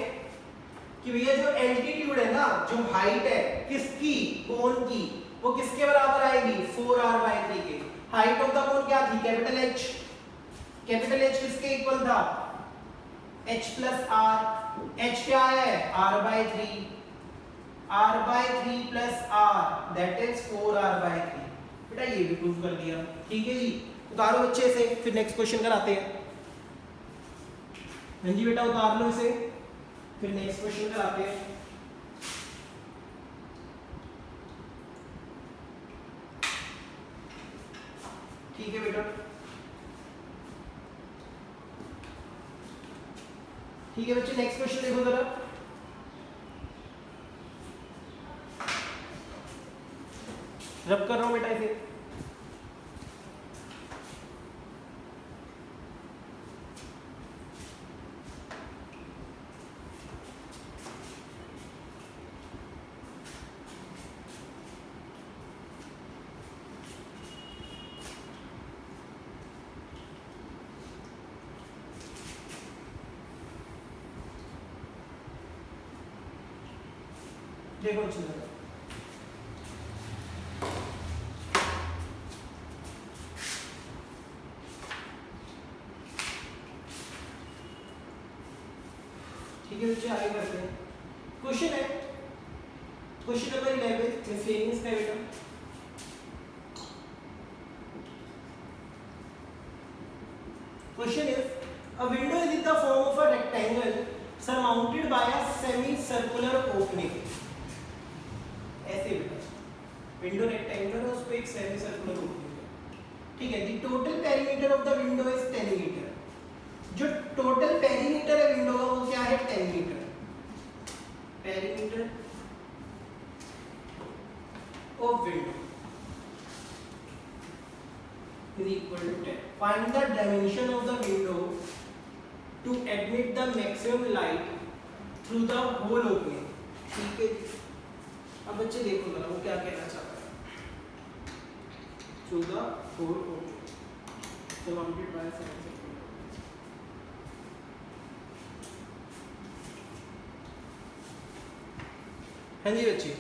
कि भैया जो एल्टीट्यूड है ना, जो हाइट है किसकी, कोन की, वो किसके बराबर आएगी, 4r/3 के। हाइट ऑफ द कोन क्या थी, कैपिटल H, कैपिटल H किसके इक्वल था, h प्लस r, h क्या है r/3, r/3 plus r that is 4r/3। बेटा ये भी प्रूव कर दिया, ठीक है जी। उतारो अच्छे से, फिर नेक्स्ट क्वेश्चन कराते हैं। हाँ जी बेटा उतार लो इसे, फिर नेक्स्ट क्वेश्चन कराते हैं। ठीक है बेटा, ठीक है बच्चे, नेक्स्ट क्वेश्चन देखो जरा। रब कर रहा हूं बेटा इसे। देखो अच्छी तरह, ठीक है बच्चे आगे करते हैं। क्वेश्चन है, क्वेश्चन नंबर 11 मिसलेनियस का बेटा। Question is a window is in the form of a rectangle surmounted by a semicircular opening। ऐसे बेटा विंडो रेक्टेंगुलर है, उस पे एक सेमी सर्कुलर ओपनिंग है, ठीक है। The total perimeter of the window is 10 metre. जो टोटल पेरीमीटर है विंडो का वो क्या है, 10 metre. Perimeter of window is equal to 10. Find the dimension of the window to admit the maximum light through the whole opening। ठीक है, अब बच्चे देखो जरा वो क्या कहना चाहता है। through the whole opening surrounded by a semicircular। हाँ जी बच्चे,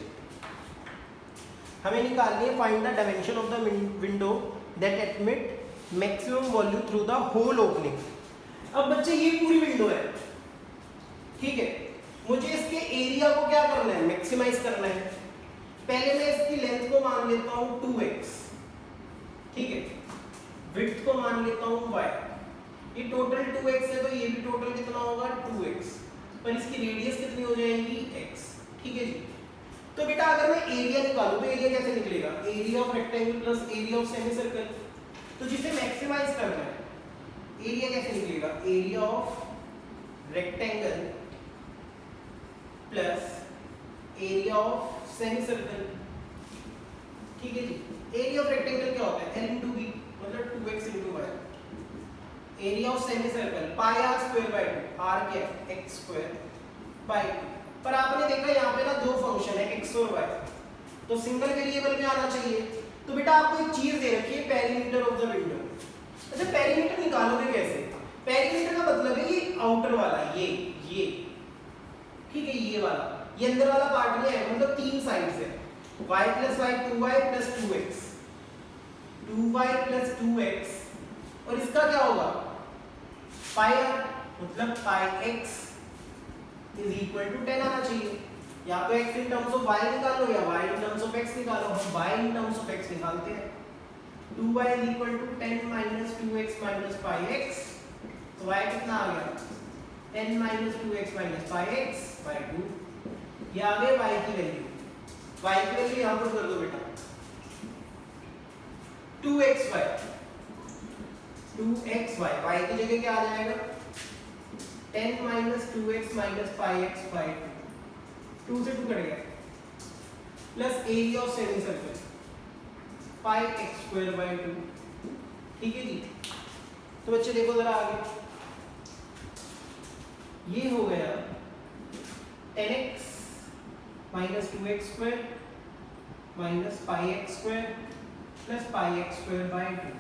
हमें निकालनी है find the dimension of the window that admit maximum volume through the whole opening. अब बच्चे ये पूरी विंडो है, ठीक है, मुझे इसके एरिया को क्या करना है, मैक्सिमाइज करना है। पहले मैं इसकी लेंथ को मान लेता हूं 2x, ठीक है, विड्थ को मान लेता हूं y। ये टोटल 2x है तो ये भी टोटल कितना होगा 2x, पर इसकी रेडियस कितनी हो जाएगी x, ठीक है जी। तो बेटा अगर मैं एरिया निकालूं तो एरिया कैसे निकलेगा, area of rectangle plus area of semi circle. तो जिसे मैक्सिमाइज करना है एरिया कैसे निकलेगा, area of rectangle plus area of semi circle, ठीक है जी। एरिया ऑफ रेक्टेंगल क्या होता है, l × b मतलब 2x × y। Area of semi circle pi r square by 2, r क्या है x स्क्वायर बाय 2। पर आपने देखा यहाँ पे ना दो फंक्शन है x और y, तो सिंगल वेरिएबल में आना चाहिए। तो बेटा आपको एक चीज दे रखी है पेरीमीटर ऑफ द विंडो। अच्छा पेरीमीटर निकालोगे कैसे, पेरीमीटर का मतलब है ये आउटर वाला, ये ठीक है, ये वाला, ये अंदर वाला पार्ट नहीं है, मतलब तीन साइड्स है, y + y 2y + 2x, 2y + 2x, और इसका क्या होगा पाई r, मतलब pi x is equal to 10 आना चाहिए। या तो x in terms of y निकालो या y in terms of x निकालो, हम y in terms of x निकालते हैं। 2y is equal to 10 - 2x - pi x, तो y कितना आ गया 10 - 2x - pi x by 2। ये आ गए y की वैल्यू, y की वैल्यू यहां पर कर दो बेटा 2xy, 2xy, y की जगह क्या आ जाएगा 10 - 2x - pi x by 2, 2 से 2 कट गया, plus area of semi circle pi x square by 2, ठीक है जी। तो बच्चे देखो जरा आगे, ये हो गया 10x - 2x square - pi x square plus pi x square by 2,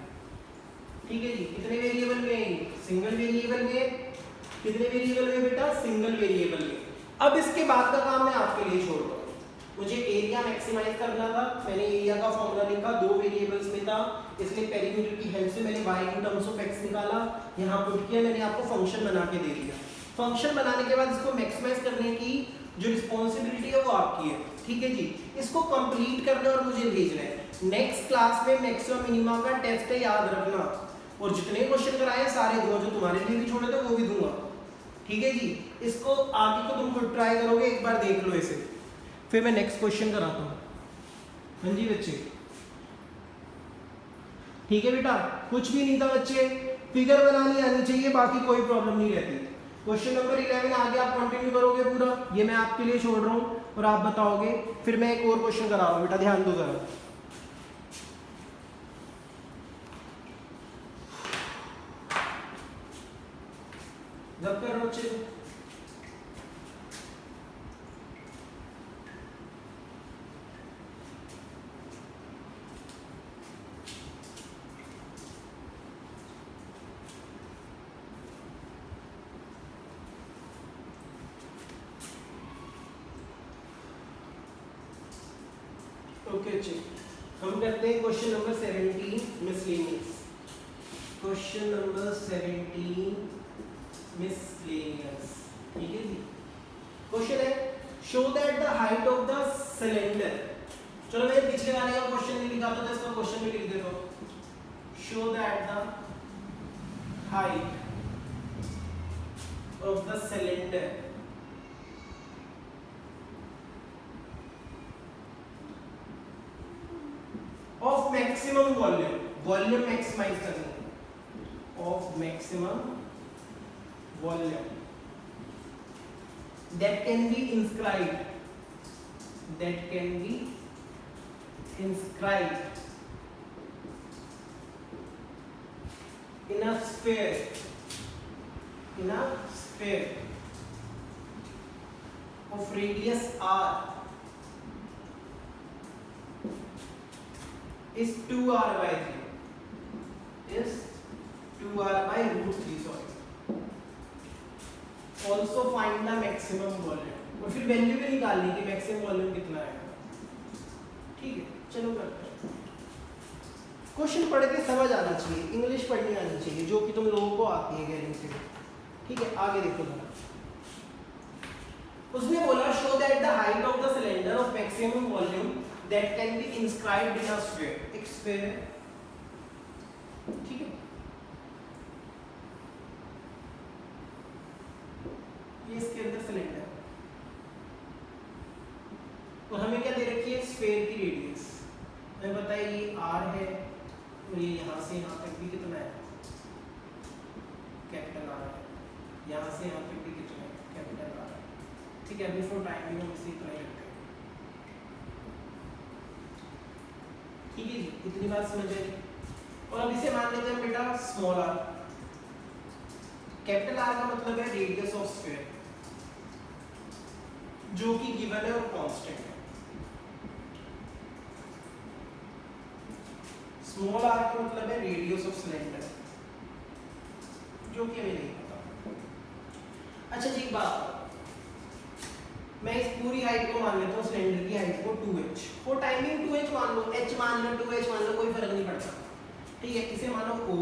ठीक है जी। कितने वेरिएबल में, सिंगल वेरिएबल में, कितने वेरिएबल में बेटा, सिंगल वेरिएबल में। अब इसके बाद का काम मैं आपके लिए छोड़ रहा हूँ, मुझे एरिया मैक्सिमाइज करना था, मैंने एरिया का फॉर्मूला लिखा, दो वेरिएबल्स में था, इसलिए पेरीमीटर की हेल्प से मैंने y in terms of x निकाला, यहाँ पुट किया, मैंने आपको फंक्शन बना के दे दिया। फंक्शन बनाने के बाद इसको मैक्सिमाइज करने की जो रिस्पॉन्सिबिलिटी है वो आपकी है, ठीक है जी। इसको कंप्लीट करना और मुझे भेजना है। नेक्स्ट क्लास में मैक्सिमम मिनिमा का टेस्ट है, याद रखना, और जितने क्वेश्चन कराए सारे दूंगा, जो तुम्हारे लिए भी छोड़े थे वो भी दूंगा, ठीक है जी। इसको आगे को तुम खुद ट्राई करोगे, एक बार देख लो इसे, फिर मैं नेक्स्ट क्वेश्चन कराता हूँ। हाँ जी बच्चे, ठीक है बेटा, कुछ भी नहीं था बच्चे, फिगर बनानी आनी चाहिए, बाकी कोई प्रॉब्लम नहीं रहती। क्वेश्चन नंबर 11 आगे आप कंटिन्यू करोगे पूरा, ये मैं आपके लिए छोड़ रहा हूँ और आप बताओगे, फिर मैं एक और क्वेश्चन करा रहा हूँ, बेटा ध्यान दो जरा। जब कर रहे बच्चे, ओके चेक। हम करते हैं question number 17 miscellaneous. Question number 17 miscellaneous, ठीक है जी। क्वेश्चन है show that the height of the cylinder. चलो मैंने पिछले वाले का क्वेश्चन नहीं लिखा था तो इसका क्वेश्चन भी लिख देता हूं। Show that the height of the cylinder of maximum volume, volume maximise करनी है, of maximum volume that can be inscribed, that can be inscribed in a sphere, in a sphere of radius r is 2r by 3, is 2r by root 3, sorry। Also find the maximum volume, और फिर value भी निकालनी है कि maximum volume कितना है। ठीक है, चलो करते हैं। क्वेश्चन पढ़ के समझ आना चाहिए, इंग्लिश पढ़नी आनी चाहिए, जो कि तुम लोगों को आती है गारंटी। ठीक है, आगे देखो जरा। उसने बोला show that the height of the cylinder of maximum volume that can be inscribed in a sphere, एक स्फीयर है, ठीक है। ये इसके अंदर सिलेंडर, तो हमें क्या दे रखी है, स्फीयर की रेडियस। हमें पता है ये r है और ये यहाँ से यहाँ तक भी कितना है, कैपिटल R है, यहाँ से यहाँ तक भी कितना है, कैपिटल R है। ठीक है, बिफोर टाइमिंग हम इसे इतना ही रखते हैं। ठीक है जी, इतनी बात समझ आई। और अब इसे मान लेते हैं बेटा स्मॉल r। कैपिटल R का मतलब है रेडियस ऑफ स्फीयर, जो कि गिवन है और कांस्टेंट है। स्मॉल r का मतलब है रेडियस ऑफ सिलेंडर, जो कि हमें नहीं पता। अच्छा जी, एक बात, मैं इस पूरी हाइट को मान लेता हूँ, सिलेंडर की हाइट को 2h, फॉर टाइमिंग 2h मान लो, h मान लो, 2h मान लो, कोई फर्क नहीं पड़ता। ठीक है, इसे मानो O,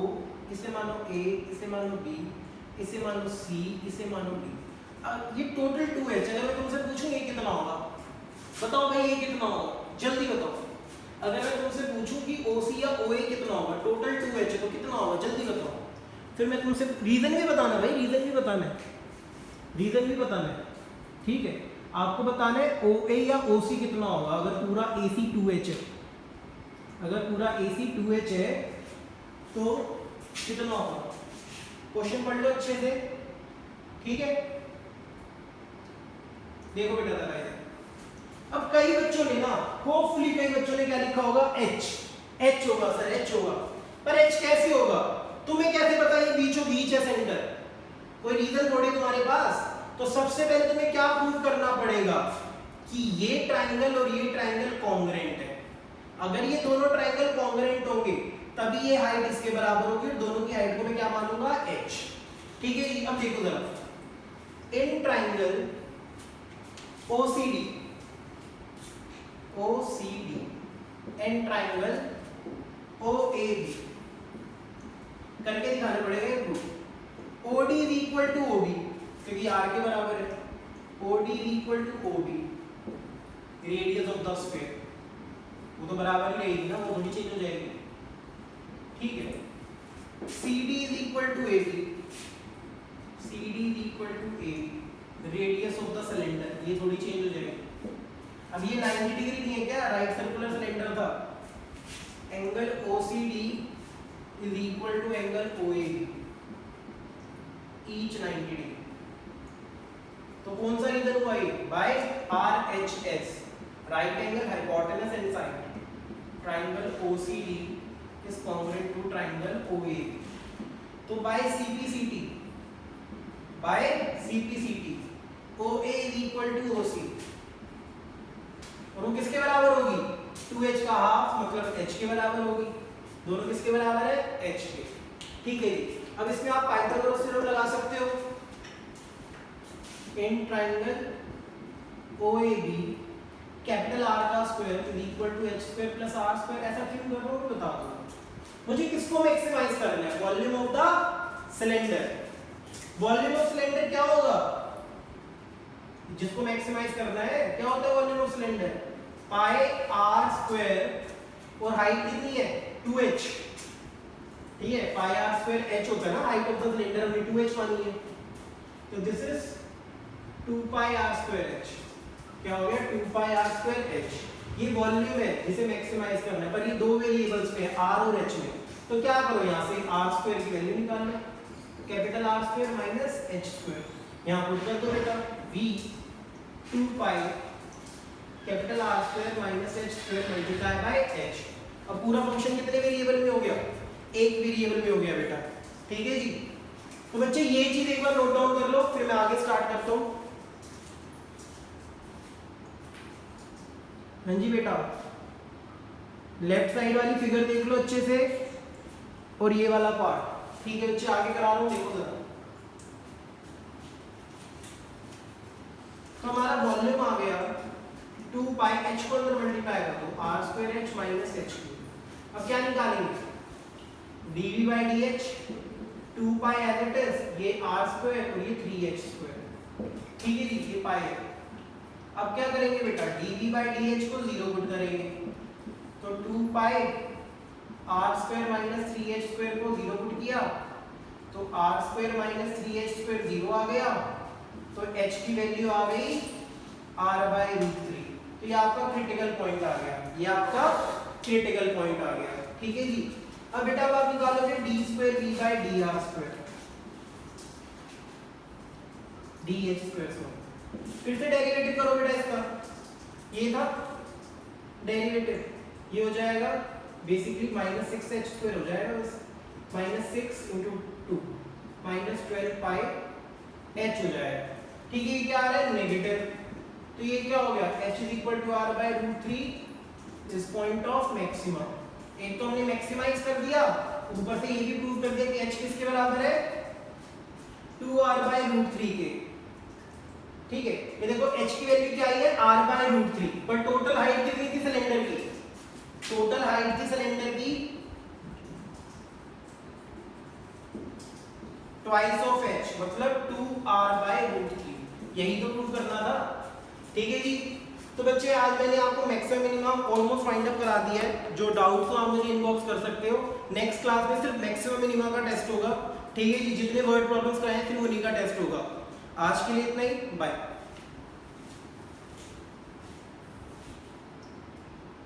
इसे मानो A, इसे मानो B, इसे मानो C, इसे मानो D। अब ये टोटल 2h, अगर मैं तुमसे पूछूं ये कितना होगा, बताओ भाई ये कितना होगा, जल्दी बताओ। अगर मैं तुमसे पूछूं कि OC या OA कितना होगा, टोटल 2h है तो कितना होगा, जल्दी बताओ। फिर मैं तुमसे रीजन भी बताना भाई, रीजन भी बताना है, रीजन भी बताना है। ठीक है, आपको बताना है OA या OC कितना होगा अगर पूरा AC 2h है। अगर पूरा AC 2h है तो कितना होगा, क्वेश्चन पढ़ लो अच्छे से। ठीक है, देखो बेटा जरा इधर। अब कई बच्चों ने ना, होपफुली कई बच्चों ने क्या लिखा होगा, H होगा सर, H होगा। पर H कैसे होगा, तुम्हें कैसे पता ये बीचों बीच है सेंटर, कोई रीजन थोड़ी तुम्हारे पास। तो सबसे पहले तुम्हें क्या प्रूव करना पड़ेगा कि ये ट्रायंगल और ये ट्रायंगल कॉन्ग्रुएंट है। अगर ये दोनों ट्रायंगल कॉन्ग्रुएंट होंगे तभी ये हाइट इसके बराबर होगी, और दोनों की हाइट को मैं क्या मानूंगा, h। ठीक है जी, अब देखो जरा, in triangle OCD and triangle OAB करके दिखाने पड़ेगा ये प्रूफ। OD is equal to OB, क्योंकि r के बराबर है, OD is equal to OB radius of the sphere, वो तो बराबर ही रहेगी ना, वो थोड़ी चेंज हो जाएगी। ठीक है, CD is equal to AB, CD is equal to AB radius of the cylinder, ये थोड़ी चेंज हो जाएगी। अब ये 90 डिग्री नहीं है क्या, राइट सर्कुलर सिलेंडर था, angle OCD is equal to angle OAB each 90 degree. तो कौन सा रीजन हुआ ये, by RHS, right angle hypotenuse and side, triangle OCD is congruent to triangle OAB। तो by CPCT OA is equal to OC, और वो किसके बराबर होगी, 2h का हाफ मतलब h के बराबर होगी। दोनों किसके बराबर है, h के। ठीक है जी, अब इसमें आप पाइथागोरस थ्योरम लगा सकते हो। In triangle OAB capital R का square is equal to H square plus R square. ऐसा क्यों कर रहा हूँ बता दो। मुझे किसको मैक्सिमाइज करना है? Volume of the cylinder. Volume of cylinder क्या होगा? जिसको मैक्सिमाइज करना है क्या होता है volume of cylinder? Pi R square और हाइट कितनी है? 2h। ठीक है, पाई आर स्क्वायर h होता है ना, हाइट ऑफ द सिलेंडर हमने 2h मानी है, तो this is 2 pi R square h। क्या हो गया? 2 पाई आर स्क्वायर h। ये वॉल्यूम है जिसे मैक्सिमाइज करना है, पर ये दो वेरिएबल्स में है, r और h में। तो क्या करो, यहाँ से r स्क्वायर की वैल्यू निकाल लो, capital R square minus h square. यहाँ पुट कर दो बेटा, v 2 pi capital R square minus h square multiply by h। अब पूरा फंक्शन कितने वेरिएबल में हो गया? एक वेरिएबल में हो गया बेटा। ठीक है जी। तो बच्चे ये चीज एक बार नोट डाउन कर लो, फिर मैं आगे स्टार्ट करता हूँ। हाँ जी बेटा, लेफ्ट साइड वाली फिगर देख लो अच्छे से, और ये वाला पार्ट। ठीक है बच्चे, आगे करा लो, देखो जरा। तो हमारा वॉल्यूम आ गया 2 पाई h को अंदर मल्टीप्लाई कर दो, r square h minus h। अब क्या निकालेंगे? dv by dh 2 pi as it is, ये r स्क्वायर और ये 3h स्क्वायर। ठीक है जी, ये पाई है। अब क्या करेंगे बेटा? dv by dh को 0 पुट करेंगे, तो 2 पाई r square minus 3h square को 0 पुट किया, तो r square minus 3h square 0 आ गया, तो h की वैल्यू आ गई r बाय रूट 3। तो ये आपका क्रिटिकल पॉइंट आ गया, ये आपका क्रिटिकल पॉइंट आ गया। ठीक है जी। अब बेटा अब आप निकालोगे d square v by dr square, dh square से। फिर से डेरिवेटिव करो बेटा इसका, ये था डेरिवेटिव, ये हो जाएगा बेसिकली माइनस 6h स्क्वायर हो जाएगा, बस माइनस 6 इंटू 2 माइनस 12 पाई h हो जाएगा। ठीक है, ये क्या आ रहा है? नेगेटिव। तो ये क्या हो गया? h is equal to r by root 3 is point of maxima. एक तो हमने मैक्सिमाइज कर दिया, ऊपर से ये भी प्रूव कर दिया कि h किसके बराबर है? 2r बाय रूट 3 के। ठीक है, ये देखो h की वैल्यू क्या आई है? r बाय रूट 3, पर टोटल हाइट कितनी थी सिलेंडर की? टोटल हाइट थी सिलेंडर की ट्वाइस ऑफ h, मतलब 2r बाय रूट 3। यही तो प्रूव करना था। ठीक है जी। तो बच्चे आज मैंने आपको maximum minimum almost find up करा दिया है। जो डाउट्स हो आप मुझे इनबॉक्स कर सकते हो। नेक्स्ट क्लास में सिर्फ मैक्सिमम मिनिमम का टेस्ट होगा। ठीक है जी, जितने वर्ड प्रॉब्लम्स कराए हैं फिर उन्हीं का टेस्ट होगा। आज के लिए इतना ही, बाय।